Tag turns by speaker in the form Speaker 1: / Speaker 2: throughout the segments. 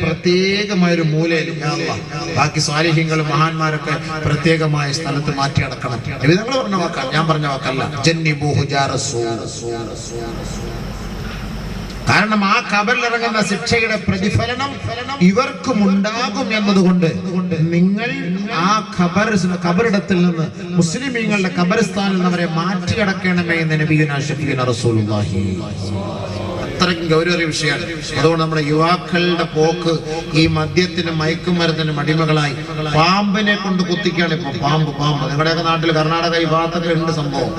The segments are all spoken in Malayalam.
Speaker 1: പ്രത്യേകമായൊരു മൂലയിൽ ബാക്കി സ്വാലിഹ്യങ്ങളും മഹാന്മാരൊക്കെ പ്രത്യേകമായ സ്ഥലത്ത് മാറ്റി അടക്കണം. നിങ്ങൾ പറഞ്ഞ വാക്കാണ്, ഞാൻ പറഞ്ഞ വാക്കല്ല. കാരണം ആ ഖബറിലിറങ്ങുന്ന ശിക്ഷയുടെ പ്രതിഫലനം ഇവർക്കും ഉണ്ടാകും എന്നതുകൊണ്ട് നിങ്ങൾ ആ ഖബറിടത്തിൽ നിന്ന് മുസ്ലിമീങ്ങളുടെ ഖബറിസ്ഥാനിൽ നിന്ന് അവരെ മാറ്റി അടക്കണമേ എന്ന് നബിയുനാ ഷഫീഉനാ റസൂലുള്ളാഹി. അത്രയ്ക്കും ഗൗരവ വിഷയമാണ്. അതുകൊണ്ട് നമ്മുടെ യുവാക്കളുടെ പോക്ക് ഈ മദ്യത്തിനും മയക്കുമരുന്നിനും അടിമകളായി പാമ്പിനെ കൊണ്ട് കുത്തിക്കാണ്. ഇപ്പൊ പാമ്പ് നിങ്ങളുടെയൊക്കെ നാട്ടിൽ കർണാടക ഈ ഭാഗത്തൊക്കെ ഉണ്ട് സംഭവം.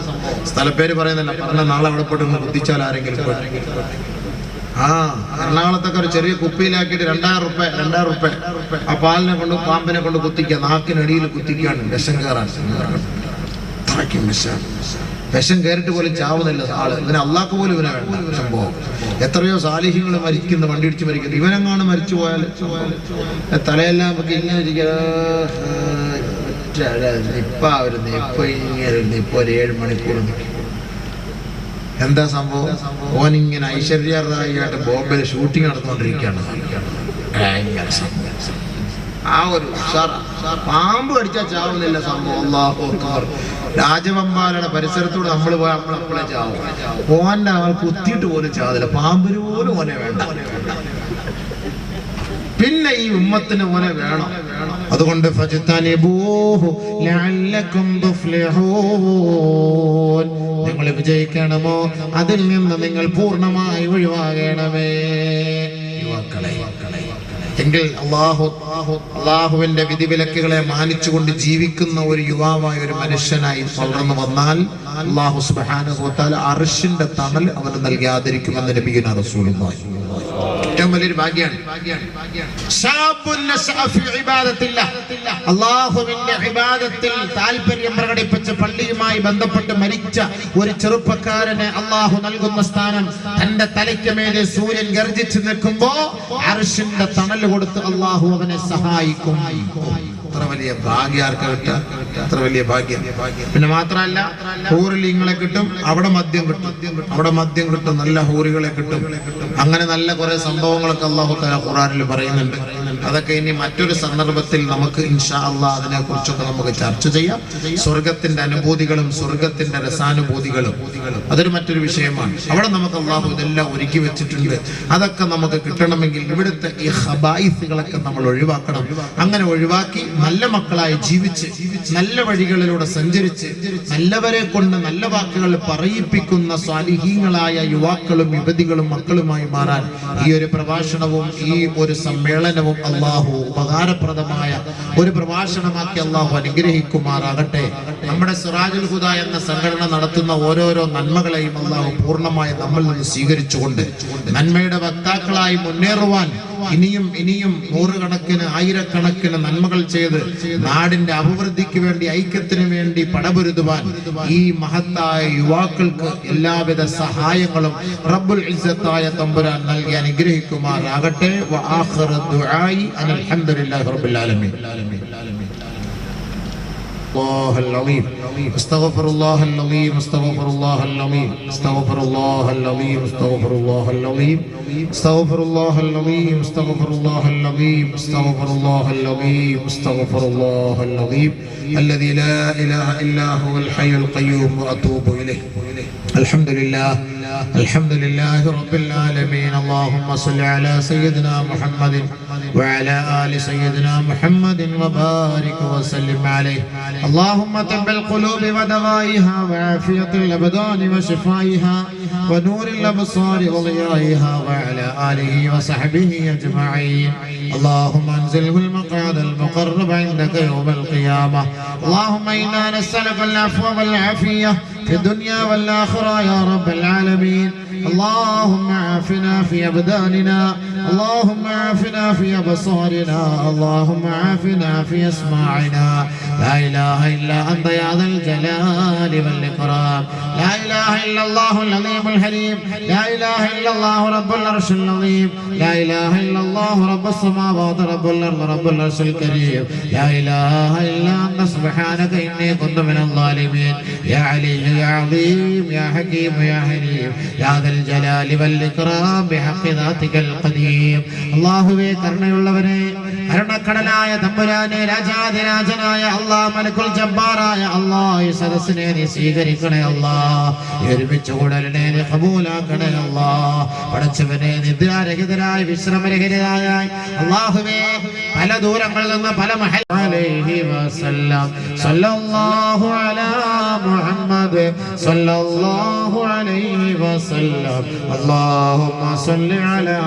Speaker 1: സ്ഥലപ്പേര് പറയുന്നില്ല, പറഞ്ഞ നാളെ അവിടെ പോയിട്ട് കുത്തിച്ചാൽ ആരെങ്കിലും എറണാകുളത്തൊക്കെ ഒരു ചെറിയ കുപ്പിയിലാക്കിയിട്ട് 2000 റുപ്യ ആ പാലിനെ കൊണ്ട് പാമ്പിനെ കൊണ്ട് കുത്തിക്കുക. നാക്കിനടിയിൽ കുത്തിക്കാണ് വിഷം കയറാൻ. വിഷം കയറിട്ട് പോലും ചാവുന്നില്ല ആള്. ഇവന് അള്ളാഹ്ക്ക് പോലും ഇവനെ വേണ്ട സംഭവം. എത്രയോ സാലിഹ്യങ്ങൾ മരിക്കുന്നു, വണ്ടി ഇടിച്ച് മരിക്കുന്നു. ഇവനെങ്ങാണ് മരിച്ചു പോയാൽ തലയെല്ലാം നമുക്ക് ഇങ്ങനെ ഇപ്പൊ ഒരു 7 മണിക്കൂർ നിൽക്കും. എന്താ സംഭവം? ഓനിങ്ങനെ ഐശ്വര്യറായിട്ട് ബോംബെയിൽ ഷൂട്ടിംഗ് നടന്നുകൊണ്ടിരിക്കുകയാണ്. ആ ഒരു പാമ്പ് കടിച്ചാൽ ചാവുന്നില്ല സംഭവം. അല്ലാഹു അക്ബർ. രാജവമ്പാലയുടെ പരിസരത്തൂടെ നമ്മൾ പോയാൽ നമ്മൾ അപ്പോഴേ ചാവും. ഓന്റെ അവൾ കുത്തിയിട്ട് പോലും ചാവില്ല. പാമ്പിന് പോലും ഓനെ വേണ്ട. പിന്നെ ഈ ഉമ്മത്തിന് ഓനെ വേണം. അതുകൊണ്ട് ഫജ്തനിബൂഹു ലഅല്ലകും തുഫ്ലിഹൂൻ. നിങ്ങൾ വിജയിക്കണമോ അതിൽ നിന്ന് നിങ്ങൾ പൂർണ്ണമായി ഒഴിവാകണമേ യുവാക്കളെ. എങ്കിൽ അള്ളാഹുവിന്റെ വിധിവിലക്കുകളെ മാനിച്ചുകൊണ്ട് ജീവിക്കുന്ന ഒരു യുവാവായ ഒരു മനുഷ്യനായി വളർന്നു വന്നാൽ അള്ളാഹു സുബ്ഹാനഹു വ തആല അർശിന്റെ തണൽ അവന് നൽകാതിരിക്കുമെന്ന് നബിയുനാ റസൂലുള്ളാഹി. ഏറ്റവും വലിയൊരു ഭാഗ്യമാണ്. അല്ലാഹുവിന്റെ ഇബാദത്തിൽ താല്പര്യം പ്രകടിപ്പിച്ച് പള്ളിയുമായി ബന്ധപ്പെട്ട് മരിച്ച ഒരു ചെറുപ്പക്കാരന് അള്ളാഹു നൽകുന്ന സ്ഥാനം തന്റെ തലയ്ക്ക് മേലെ സൂര്യൻ ഗർജിച്ചു നിൽക്കുമ്പോ അർശിന്റെ തണൽ കൊടുത്ത് അള്ളാഹു അവനെ സഹായിക്കും. എത്ര വലിയ ഭാഗ്യാർക്ക് കിട്ടുക, എത്ര വലിയ ഭാഗ്യം. പിന്നെ മാത്രമല്ല ഹൂറിലിങ്ങളെ കിട്ടും, അവിടെ മദ്യം കിട്ടും, നല്ല ഹൂറികളെ കിട്ടും. അങ്ങനെ നല്ല കുറെ സംഭവങ്ങളൊക്കെ അല്ലാഹു തആല ഖുർആനിൽ പറയുന്നുണ്ട്. അതൊക്കെ ഇനി മറ്റൊരു സന്ദർഭത്തിൽ നമുക്ക് ഇൻഷാ അല്ലാഹ് അതിനെ കുറിച്ചൊക്കെ നമുക്ക് ചർച്ച ചെയ്യാം. സ്വർഗത്തിന്റെ അനുഭൂതികളും സ്വർഗത്തിന്റെ രസാനുഭൂതികളും അതൊരു മറ്റൊരു വിഷയമാണ്. അവിടെ നമുക്ക് അല്ലാഹു ഇതെല്ലാം ഒരുക്കി വെച്ചിട്ടുണ്ട്. അതൊക്കെ നമുക്ക് കിട്ടണമെങ്കിൽ ഇവിടുത്തെ ഈ ഖബായിസുകളൊക്കെ നമ്മൾ ഒഴിവാക്കണം. അങ്ങനെ ഒഴിവാക്കി നല്ല മക്കളായി ജീവിച്ച് നല്ല വഴികളിലൂടെ സഞ്ചരിച്ച് നല്ലവരെ കൊണ്ട് നല്ല വാക്കുകൾ പറയിപ്പിക്കുന്ന സ്വാലിഹീങ്ങളായ യുവാക്കളും യുവതികളും മക്കളുമായി മാറാൻ ഈ ഒരു പ്രഭാഷണവും ഈ ഒരു സമ്മേളനവും അള്ളാഹു ഉപകാരപ്രദമായ ഒരു പ്രഭാഷണമാക്കി അള്ളാഹു അനുഗ്രഹിക്കുമാറാകട്ടെ. നമ്മുടെ സിറാജുൽ ഹുദ എന്ന സംഘടന നടത്തുന്ന ഓരോരോ നന്മകളെയും അള്ളാഹു പൂർണ്ണമായി നമ്മിൽ നിന്ന് സ്വീകരിച്ചുകൊണ്ട് നന്മയുടെ വക്താക്കളായി മുന്നേറുവാൻ ഇനിയും നൂറുകണക്കിന് ആയിരക്കണക്കിന് നന്മകൾ ചെയ്ത് നാടിന്റെ അഭിവൃദ്ധിക്ക് വേണ്ടി ഐക്യത്തിന് വേണ്ടി പടപൊരുതുവാൻ ഈ മഹത്തായ യുവാക്കൾക്ക് എല്ലാവിധ സഹായങ്ങളും റബ്ബുൽ ഇസ്സത്തായ തമ്പുരാൻ നൽകി അനുഗ്രഹിക്കുമാറാകട്ടെ. വആഖിറു ദുആഇ അൽഹംദുലില്ലാഹി റബ്ബിൽ ആലമീൻ. الله العظيم استغفر الله العظيم استغفر الله العظيم استغفر الله العظيم استغفر الله العظيم استغفر الله العظيم استغفر الله العظيم استغفر الله العظيم استغفر الله العظيم الذي لا اله الا هو الحي القيوم واتوب اليه. الحمد لله رب العالمين. اللهم صل على سيدنا محمد وعلى آل سيدنا محمد وبارك وسلم عليه. اللهم طب القلوب ودوائها وعافية الأبدان وشفائها ونور الأبصار وضيائها وعلى آله وصحبه أجمعين. اللهم انزله المقعد المقرب عندك يوم القيامة. اللهم إنا نسألك العفو والعافية في الدنيا والآخرة يا رب العالمين. اللهم عافنا في أبداننا، اللهم عافنا في أبصارنا، اللهم عافنا في أسماعنا. لا إله إلا أنت يا ذا الجلال والإكرام. لا إله إلا الله العظيم الحليم. لا إله إلا الله رب العرش العظيم. لا إله إلا الله رب السماوات رب الأرض رب العرش الكريم. لا إله إلا أنت سبحانك إني كنت من الظالمين. يا علي يا عظيم يا حكيم يا حليم يا ذا ദൽ ജലാലി വൽ ഇക്റാം ബിഹഖി ദാതികൽ ഖദീം. അല്ലാഹുവേ കരുണയുള്ളവനെ, കരുണക്കടലായ തമ്പുരാനെ, രാജാധിരാജനായ അല്ലാഹ്, മലക്കുൽ ജബ്ബാറായ അല്ലാഹ്, ഈ സദസ്സിനെ നീ സ്വീകരിക്കണേ അല്ലാഹ്. ഒരുമിച്ച് കൂടലിനെ നീ ഖബൂലാക്കണേ അല്ലാഹ്. പടച്ചവനെ, നിദ്രാരഹിതരായ വിശ്രമരഹിതരായ അല്ലാഹുവേ, പല ദൂരങ്ങളിൽ നിന്ന് പല മഹൽ അലൈഹി വസല്ലം സല്ലല്ലാഹു അലാ മുഹമ്മദ് സല്ലല്ലാഹു അലൈഹി വസല്ലം. അല്ലാഹുമ്മ സ്വല്ലി അലാ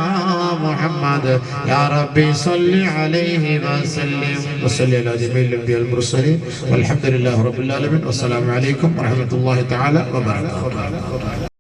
Speaker 1: മുഹമ്മദ് യാ റബ്ബി സ്വല്ലി അലൈഹി വസല്ലം. വസല്ലി അലാ ജമീഇൽ അൻബിയാൽ മുർസലീൻ വൽഹംദുലില്ലാഹി റബ്ബിൽ ആലമീൻ. വസ്സലാമു അലൈക്കും വറഹ്മത്തുള്ളാഹി തആല വബറകാതുഹു.